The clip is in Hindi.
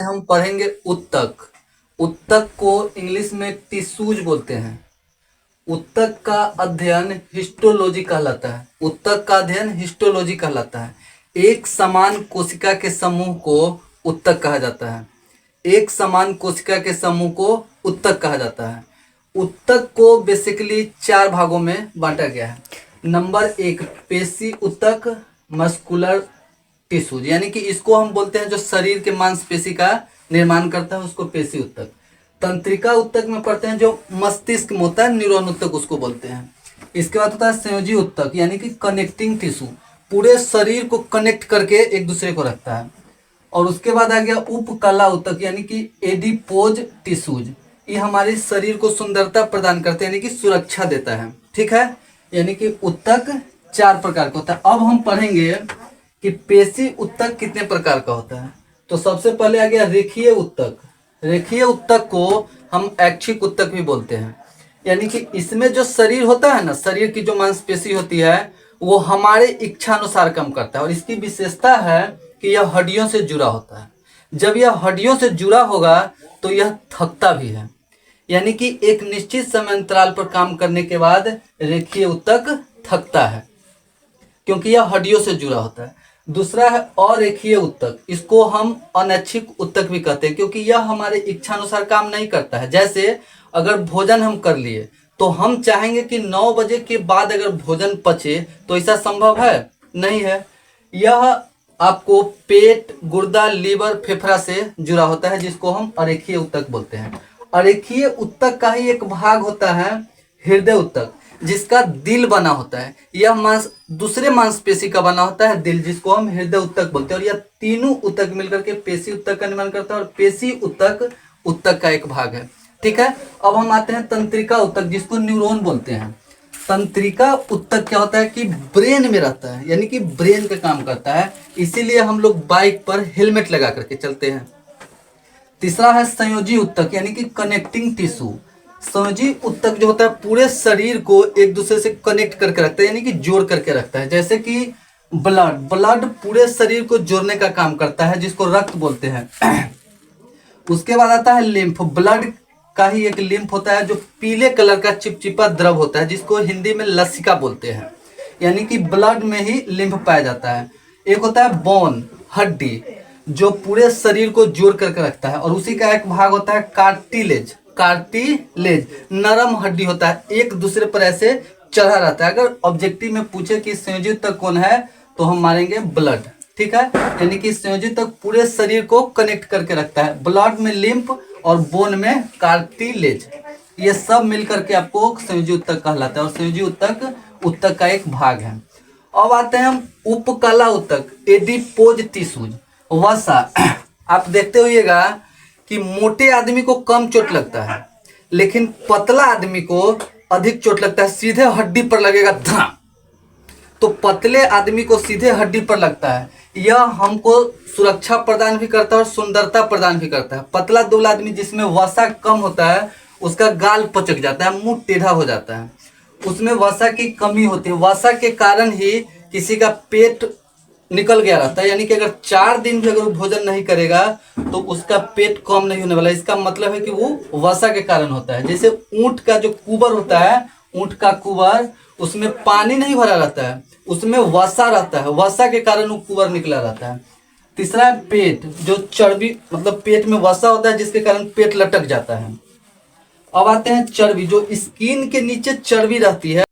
हम पढ़ेंगे उत्तक। उत्तक को इंग्लिश में टिश्यूज बोलते हैं। उत्तक का अध्ययन हिस्टोलॉजी कहलाता है। उत्तक का अध्ययन हिस्टोलॉजी कहलाता है। एक समान कोशिका के समूह को उत्तक कहा जाता है। एक समान कोशिका के समूह को उत्तक कहा जाता है। उत्तक को बेसिकली 4 भागों में बांटा गया है। नंबर 1 पेशी उत्तक, मस्कुलर टिश्यूज, यानी कि इसको हम बोलते हैं जो शरीर के मांसपेशी का निर्माण करता है उसको पेशी उत्तक। तंत्रिका उत्तक में पढ़ते हैं जो मस्तिष्क में होता है, न्यूरॉन उत्तक उसको बोलते हैं। इसके बाद होता है संयोजी उत्तक, यानी कि कनेक्टिंग टिश्यू, पूरे शरीर को कनेक्ट करके एक दूसरे को रखता है। और उसके बाद आ गया उपकला उत्तक, यानी कि एडिपोज टिश्यूज, ये हमारे शरीर को सुंदरता प्रदान करते हैं, यानी कि सुरक्षा देता है। ठीक है, यानी कि उत्तक 4 प्रकार का होता है। अब हम पढ़ेंगे कि पेशी उत्तक कितने प्रकार का होता है। तो सबसे पहले आ गया रेखीय उत्तक। रेखीय उत्तक को हम ऐच्छिक उत्तक भी बोलते हैं, यानी कि इसमें जो शरीर होता है ना, शरीर की जो मांसपेशी होती है वो हमारे इच्छा अनुसार काम करता है। और इसकी विशेषता है कि यह हड्डियों से जुड़ा होता है। जब यह हड्डियों से जुड़ा होगा तो यह थकता भी है, यानी कि एक निश्चित समय अंतराल पर काम करने के बाद रेखीय उत्तक थकता है, क्योंकि यह हड्डियों से जुड़ा होता है। दूसरा है अरेखीय उत्तक, इसको हम अनैच्छिक उत्तक भी कहते हैं, क्योंकि यह हमारे इच्छा अनुसार काम नहीं करता है। जैसे अगर भोजन हम कर लिए तो हम चाहेंगे कि 9 बजे के बाद अगर भोजन पचे, तो ऐसा संभव है? नहीं है। यह आपको पेट, गुर्दा, लीवर, फेफड़ा से जुड़ा होता है, जिसको हम अरेखीय उत्तक बोलते हैं। अरेखीय उत्तक का ही एक भाग होता है हृदय उत्तक, जिसका दिल बना होता है। यह दूसरे मांसपेशी का बना होता है दिल, जिसको हम हृदय उत्तक बोलते हैं। और यह तीनों उत्तक मिलकर के पेशी उत्तक का निर्माण करता है, और पेशी उत्तक उत्तक का एक भाग है। ठीक है, अब हम आते हैं तंत्रिका उत्तक, जिसको न्यूरॉन बोलते हैं। तंत्रिका उत्तक क्या होता है कि ब्रेन में रहता है, यानी कि ब्रेन का काम करता है, इसीलिए हम लोग बाइक पर हेलमेट लगा करके चलते हैं। तीसरा है संयोजी उत्तक, यानी कि कनेक्टिंग टिश्यू। संयोजी उत्तक जो होता है पूरे शरीर को एक दूसरे से कनेक्ट करके रखता है, यानी कि जोड़ करके रखता है। जैसे कि ब्लड पूरे शरीर को जोड़ने का काम करता है, जिसको रक्त बोलते हैं। उसके बाद आता है लिम्फ। ब्लड का ही एक लिम्फ होता है जो पीले कलर का चिपचिपा द्रव होता है, जिसको हिंदी में लसिका बोलते हैं, यानी कि ब्लड में ही लिम्फ पाया जाता है। एक होता है बोन, हड्डी, जो पूरे शरीर को जोड़ करके रखता है। और उसी का एक भाग होता है कार्टिलेज। कार्टिलेज नरम हड्डी होता है, एक दूसरे पर ऐसे चढ़ा रहता है। अगर ऑब्जेक्टिव में पूछे कि संयोजी उत्तक कौन है, तो हम मारेंगे ब्लड। ठीक है, यानी कि संयोजी उत्तक पूरे शरीर को कनेक्ट करके रखता है। ब्लड में लिम्फ और बोन में कार्टिलेज, ये सब मिलकर के आपको संयोजी उत्तक कहलाता है। और संयोजी उत्तक उत्तक का एक भाग है। अब आते हैं हम उपकला उत्तक, एडिपोज टिश्यूज, वसा। आप देखते होइएगा कि मोटे आदमी को कम चोट लगता है, लेकिन पतला आदमी को अधिक चोट लगता है। सीधे हड्डी पर लगेगा धा, तो पतले आदमी को सीधे हड्डी पर लगता है। यह हमको सुरक्षा प्रदान भी करता है और सुंदरता प्रदान भी करता है। पतला दुबला आदमी जिसमें वसा कम होता है, उसका गाल पचक जाता है, मुंह टेढ़ा हो जाता है, उसमें वसा की कमी होती है। वसा के कारण ही किसी का पेट निकल गया रहता है, यानी कि अगर 4 दिन भी अगर वो भोजन नहीं करेगा तो उसका पेट कम नहीं होने वाला। इसका मतलब है कि वो वसा के कारण होता है। जैसे ऊंट का जो कुबर होता है, ऊंट का कुबर, उसमें पानी नहीं भरा रहता है, उसमें वसा रहता है, वसा के कारण वो कुबर निकला रहता है। तीसरा है पेट, जो चर्बी, मतलब पेट में वसा होता है जिसके कारण पेट लटक जाता है। अब आते हैं चर्बी, जो स्किन के नीचे चर्बी रहती है।